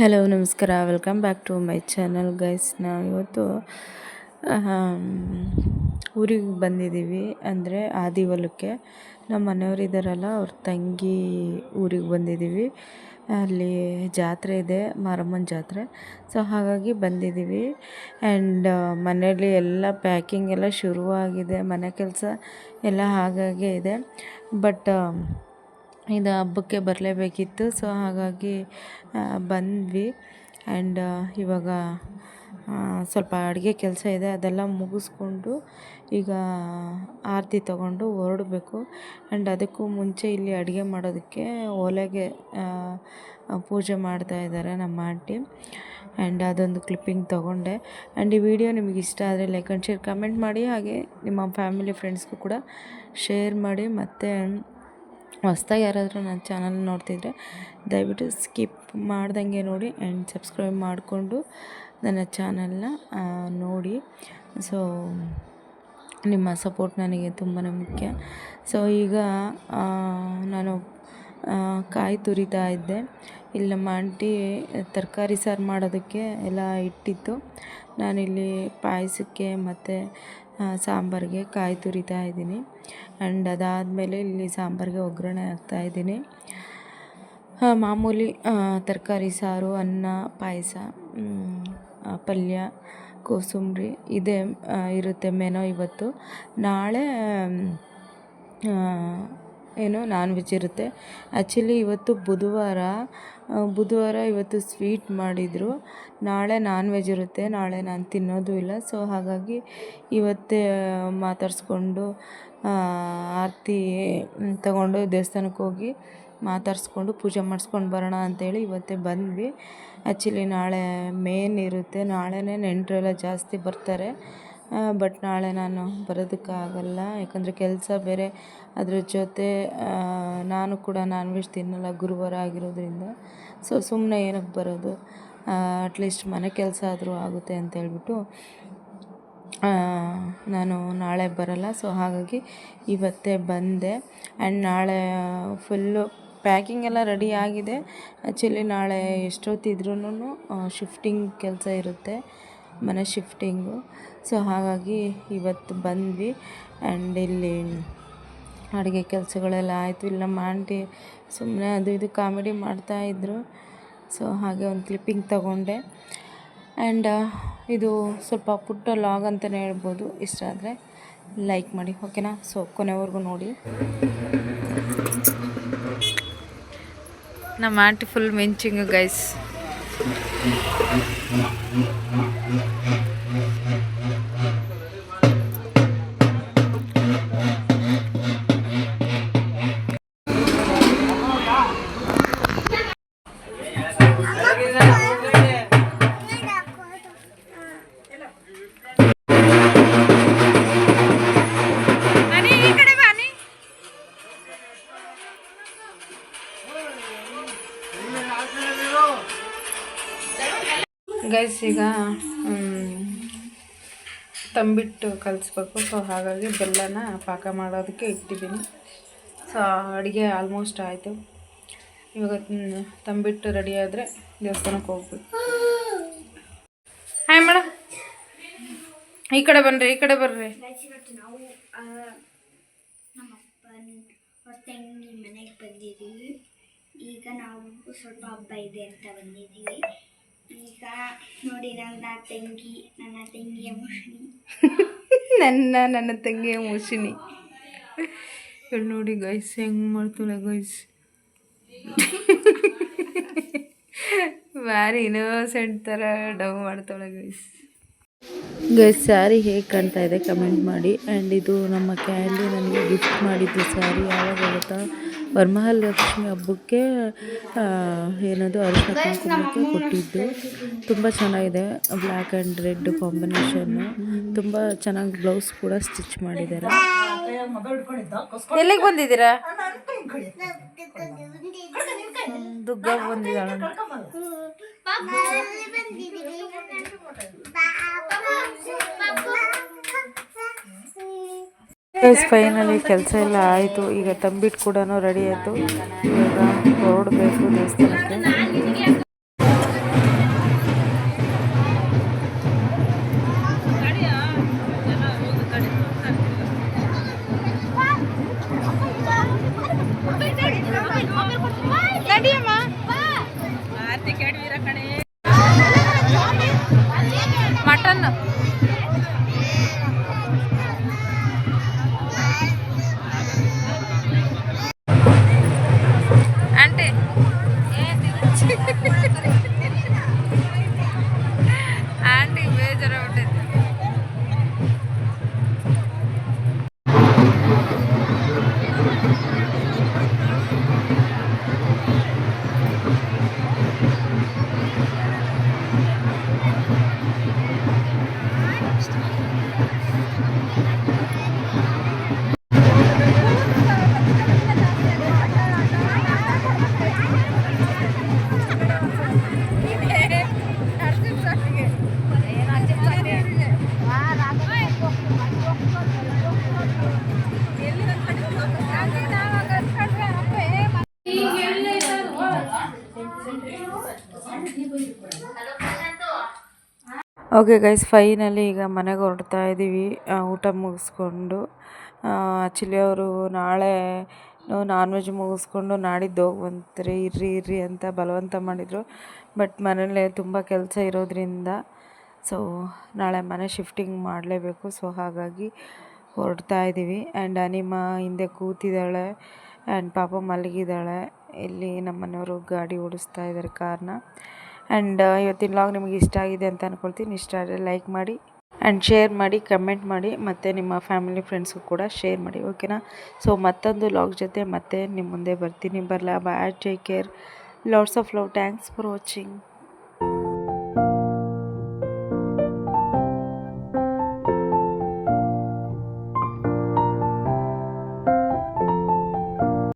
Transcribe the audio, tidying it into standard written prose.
Hello ನಮಸ್ಕಾರ, welcome back to my channel guys. ನಾವು ಇವತ್ತು ಊರಿಗೆ ಬಂದಿದ್ದೀವಿ, ಅಂದರೆ ಆದಿವಲಕ್ಕೆ. ನಮ್ಮ ಮನೆಯವರಿದ್ದಾರಲ್ಲ, ಅವ್ರ ತಂಗಿ ಊರಿಗೆ ಬಂದಿದ್ದೀವಿ. ಅಲ್ಲಿ ಜಾತ್ರೆ ಇದೆ, ಮಾರಮ್ಮನ ಜಾತ್ರೆ. ಸೊ ಹಾಗಾಗಿ ಬಂದಿದ್ದೀವಿ. ಆ್ಯಂಡ್ ಮನೆಯಲ್ಲಿ ಎಲ್ಲ ಪ್ಯಾಕಿಂಗ್ ಎಲ್ಲ ಶುರುವಾಗಿದೆ, ಮನೆ ಕೆಲಸ ಎಲ್ಲ ಹಾಗಾಗೇ ಇದೆ. ಬಟ್ ಇದು ಹಬ್ಬಕ್ಕೆ ಬರಲೇಬೇಕಿತ್ತು. ಸೊ ಹಾಗಾಗಿ ಬಂದ್ವಿ. ಆ್ಯಂಡ್ ಇವಾಗ ಸ್ವಲ್ಪ ಅಡುಗೆ ಕೆಲಸ ಇದೆ, ಅದೆಲ್ಲ ಮುಗಿಸ್ಕೊಂಡು ಈಗ ಆರತಿ ತೊಗೊಂಡು ಹೊರಡಬೇಕು. ಆ್ಯಂಡ್ ಅದಕ್ಕೂ ಮುಂಚೆ ಇಲ್ಲಿ ಅಡುಗೆ ಮಾಡೋದಕ್ಕೆ ಒಲೆಗೆ ಪೂಜೆ ಮಾಡ್ತಾಯಿದ್ದಾರೆ ನಮ್ಮ ಆಂಟಿ. ಆ್ಯಂಡ್ ಅದೊಂದು ಕ್ಲಿಪ್ಪಿಂಗ್ ತೊಗೊಂಡೆ. ಆ್ಯಂಡ್ ಈ ವಿಡಿಯೋ ನಿಮಗೆ ಇಷ್ಟ ಆದರೆ ಲೈಕ್ ಆ್ಯಂಡ್ ಶೇರ್, ಕಮೆಂಟ್ ಮಾಡಿ. ಹಾಗೆ ನಿಮ್ಮ ಫ್ಯಾಮಿಲಿ ಫ್ರೆಂಡ್ಸ್ಗೂ ಕೂಡ ಶೇರ್ ಮಾಡಿ. ಮತ್ತು ಹೊಸ್ದಾಗಿ ಯಾರಾದರೂ ನನ್ನ ಚಾನಲ್ ನೋಡ್ತಿದ್ರೆ ದಯವಿಟ್ಟು ಸ್ಕಿಪ್ ಮಾಡ್ದಂಗೆ ನೋಡಿ ಆ್ಯಂಡ್ ಸಬ್ಸ್ಕ್ರೈಬ್ ಮಾಡಿಕೊಂಡು ನನ್ನ ಚಾನಲ್ನ ನೋಡಿ. ಸೊ ನಿಮ್ಮ ಸಪೋರ್ಟ್ ನನಗೆ ತುಂಬಾ ಮುಖ್ಯ. ಸೊ ಈಗ ನಾನು ಕಾಯಿ ತುರಿತಾ ಇದ್ದೆ. ಇಲ್ಲಿ ನಮ್ಮ ಆಂಟಿ ತರಕಾರಿ ಸಾರು ಮಾಡೋದಕ್ಕೆ ಎಲ್ಲ ಇಟ್ಟಿತ್ತು. ನಾನಿಲ್ಲಿ ಪಾಯಸಕ್ಕೆ ಮತ್ತು ಸಾಂಬಾರಿಗೆ ಕಾಯಿ ತುರಿತಾ ಇದ್ದೀನಿ. ಆ್ಯಂಡ್ ಅದಾದಮೇಲೆ ಇಲ್ಲಿ ಸಾಂಬಾರಿಗೆ ಒಗ್ಗರಣೆ ಹಾಕ್ತಾಯಿದ್ದೀನಿ. ಮಾಮೂಲಿ ತರಕಾರಿ ಸಾರು, ಅನ್ನ, ಪಾಯಸ, ಪಲ್ಯ, ಕೋಸಂಬರಿ ಇದೇ ಇರುತ್ತೆ ಮೆನು ಇವತ್ತು. ನಾಳೆ ನಾನ್ ವೆಜ್ ಇರುತ್ತೆ. ಆ್ಯಕ್ಚುಲಿ ಇವತ್ತು ಬುಧವಾರ ಇವತ್ತು ಸ್ವೀಟ್ ಮಾಡಿದರು. ನಾಳೆ ನಾನ್ ವೆಜ್ ಇರುತ್ತೆ. ನಾಳೆ ನಾನು ತಿನ್ನೋದು ಇಲ್ಲ. ಸೊ ಹಾಗಾಗಿ ಇವತ್ತೇ ಮಾತಾಡಿಸ್ಕೊಂಡು ಆರತಿ ತಗೊಂಡು ದೇವಸ್ಥಾನಕ್ಕೆ ಹೋಗಿ ಮಾತಾಡಿಸ್ಕೊಂಡು ಪೂಜೆ ಮಾಡಿಸ್ಕೊಂಡು ಬರೋಣ ಅಂಥೇಳಿ ಇವತ್ತೇ ಬಂದ್ವಿ. ಆ್ಯಕ್ಚುಲಿ ನಾಳೆ ಮೇನ್ ಇರುತ್ತೆ. ನಾಳೆನೇ ನೆಂಟರೆಲ್ಲ ಜಾಸ್ತಿ ಬರ್ತಾರೆ. ಬಟ್ ನಾಳೆ ನಾನು ಬರೋದಕ್ಕಾಗಲ್ಲ, ಯಾಕಂದರೆ ಕೆಲಸ ಬೇರೆ. ಅದ್ರ ಜೊತೆ ನಾನು ಕೂಡ ನಾನ್ ವೆಜ್ ತಿನ್ನಲ್ಲ ಗುರುವಾರ ಆಗಿರೋದ್ರಿಂದ. ಸೊ ಸುಮ್ಮನೆ ಏನಕ್ಕೆ ಬರೋದು, ಅಟ್ಲೀಸ್ಟ್ ಮನೆ ಕೆಲಸ ಆದರೂ ಆಗುತ್ತೆ ಅಂತ ಹೇಳ್ಬಿಟ್ಟು ನಾನು ನಾಳೆ ಬರಲ್ಲ. ಸೊ ಹಾಗಾಗಿ ಇವತ್ತೇ ಬಂದೆ. ಆ್ಯಂಡ್ ನಾಳೆ ಫುಲ್ಲು ಪ್ಯಾಕಿಂಗ್ ಎಲ್ಲ ರೆಡಿ ಆಗಿದೆ. ಆ್ಯಕ್ಚುಲಿ ನಾಳೆ ಎಷ್ಟೊತ್ತಿದ್ರೂ ಶಿಫ್ಟಿಂಗ್ ಕೆಲಸ ಇರುತ್ತೆ, ಮನೆ ಶಿಫ್ಟಿಂಗು. ಸೊ ಹಾಗಾಗಿ ಇವತ್ತು ಬಂದ್ವಿ. ಆ್ಯಂಡ್ ಇಲ್ಲಿ ಅಡುಗೆ ಕೆಲಸಗಳೆಲ್ಲ ಆಯಿತು. ಇಲ್ಲಿ ನಮ್ಮ ಆಂಟಿ ಸುಮ್ಮನೆ ಅದು ಇದು ಕಾಮಿಡಿ ಮಾಡ್ತಾಯಿದ್ರು. ಸೊ ಹಾಗೆ ಒಂದು ಕ್ಲಿಪ್ಪಿಂಗ್ ತಗೊಂಡೆ. ಆ್ಯಂಡ್ ಇದು ಸ್ವಲ್ಪ ಪುಟ್ಟ ಲಾಗ್ ಅಂತಲೇ ಹೇಳ್ಬೋದು. ಇಷ್ಟ ಆದರೆ ಲೈಕ್ ಮಾಡಿ, ಓಕೆನಾ? ಸೊ ಕೊನೆವರೆಗೂ ನೋಡಿ. ನಮ್ಮ ಆಂಟಿ ಫುಲ್ ಮಿಂಚಿಂಗು ಗೈಸ್. ಗೈಸ್ ಈಗ ತಂಬಿಟ್ಟು ಕಲಿಸ್ಬೇಕು. ಸೊ ಹಾಗಾಗಿ ಬೆಲ್ಲನ ಪಾಕ ಮಾಡೋದಕ್ಕೆ ಇಟ್ಟಿದ್ದೀನಿ. ಸೊ ಅಡುಗೆ ಆಲ್ಮೋಸ್ಟ್ ಆಯಿತು. ಇವಾಗ ತಂಬಿಟ್ಟು ರೆಡಿ ಆದರೆ ದೇವಸ್ಥಾನಕ್ಕೆ ಹೋಗ್ಬೇಕು. ಹಾಯ್ ಮೇಡಮ್, ಈ ಕಡೆ ಬರ್ರಿ. ತಂಗಿ ಮನೆಗೆ ಬಂದಿದ್ದೀವಿ. ಈಗ ನಾವು ಸ್ವಲ್ಪ ಹಬ್ಬ ಇದೆ ಅಂತ ಬಂದಿದ್ದೀವಿ. ಈಗ ನೋಡಿ ನನ್ನ ತಂಗಿಯ ಮುಷಿನಿ ನನ್ನ ತಂಗಿಯ ಮುಷಿನಿ ನೋಡಿ ಗೈಸ್, ಹೆಂಗೆ ಮಾಡ್ತಾಳೆ ಗೈಸ್. ಭಾರಿ ಇನ್ನೋಸೆಂಟ್ ಥರ ಡವ್ ಮಾಡ್ತಾಳೆ ಗೈಸ್. ಸ್ಯಾರಿ ಹೇಗೆ ಕಾಣ್ತಾ ಇದೆ ಕಮೆಂಟ್ ಮಾಡಿ. ಆ್ಯಂಡ್ ಇದು ನಮ್ಮ ಕ್ಯಾಂಡಿ ನನಗೆ ಗಿಫ್ಟ್ ಮಾಡಿದ್ದು ಸ್ಯಾರಿ. ಯಾವಾಗ ಗೊತ್ತಾ, ವರಮಹಾಲಕ್ಷ್ಮಿ ಹಬ್ಬಕ್ಕೆ ಏನದು ಅರಿಶಿನ ಕುಂಕುಮಕ್ಕೆ ಕೊಟ್ಟಿದ್ದು. ತುಂಬ ಚೆನ್ನಾಗಿದೆ, ಬ್ಲ್ಯಾಕ್ ಆ್ಯಂಡ್ ರೆಡ್ ಕಾಂಬಿನೇಷನ್ನು. ತುಂಬ ಚೆನ್ನಾಗಿ ಬ್ಲೌಸ್ ಕೂಡ ಸ್ಟಿಚ್ ಮಾಡಿದ್ದಾರೆ. ಎಲ್ಲಿಗೆ ಬಂದಿದ್ದೀರಾ? ದುಗ್ಗ ಬಂದಿದ್ದಾಳೆ. ಫೈನಲಿ ಕೆಲಸ ಎಲ್ಲ ಆಯಿತು. ಈಗ ತಂಬಿಟ್ಟು ಕೂಡ ರೆಡಿ ಆಯಿತು. ಇವಾಗ ಹೊರಡಬೇಕು ದೇವಸ್ಥಾನಕ್ಕೆ. ಓಕೆ ಗೈಸ್, ಫೈನಲಿ ಈಗ ಮನೆಗೆ ಹೊರಡ್ತಾ ಇದ್ದೀವಿ ಊಟ ಮುಗಿಸ್ಕೊಂಡು. ಆ್ಯಕ್ಚುಲಿ ಅವರು ನಾಳೆ ನಾನ್ ವೆಜ್ ಮುಗಿಸ್ಕೊಂಡು ನಾಡಿದ್ದು ಹೋಗುವಂತ್ರಿ, ಇರ್ರಿ ಅಂತ ಬಲವಂತ ಮಾಡಿದರು. ಬಟ್ ಮನೇಲಿ ತುಂಬ ಕೆಲಸ ಇರೋದ್ರಿಂದ ಸೊ ನಾಳೆ ಮನೆ ಶಿಫ್ಟಿಂಗ್ ಮಾಡಲೇಬೇಕು. ಸೊ ಹಾಗಾಗಿ ಹೊರಡ್ತಾ ಇದ್ದೀವಿ. ಆ್ಯಂಡ್ ಅನಿಮಾ ಹಿಂದೆ ಕೂತಿದ್ದಾಳೆ ಆ್ಯಂಡ್ ಪಾಪ ಮಲಗಿದ್ದಾಳೆ. ಇಲ್ಲಿ ನಮ್ಮ ಮನೆಯವರು ಗಾಡಿ ಓಡಿಸ್ತಾ ಇದ್ದಾರೆ, ಕಾರ್ನ. ಆ್ಯಂಡ್ ಇವತ್ತಿನ ವ್ಲಾಗ್ ನಿಮಗೆ ಇಷ್ಟ ಆಗಿದೆ ಅಂತ ಅಂದ್ಕೊಳ್ತೀನಿ. ಇಷ್ಟ ಆದರೆ ಲೈಕ್ ಮಾಡಿ ಆ್ಯಂಡ್ ಶೇರ್ ಮಾಡಿ, ಕಮೆಂಟ್ ಮಾಡಿ, ಮತ್ತು ನಿಮ್ಮ ಫ್ಯಾಮಿಲಿ ಫ್ರೆಂಡ್ಸ್ಗೂ ಕೂಡ ಶೇರ್ ಮಾಡಿ, ಓಕೆನಾ? ಸೊ ಮತ್ತೊಂದು ವ್ಲಾಗ್ ಜೊತೆ ಮತ್ತೆ ನಿಮ್ಮ ಮುಂದೆ ಬರ್ತೀನಿ. Bye, take care, lots of love, thanks for watching.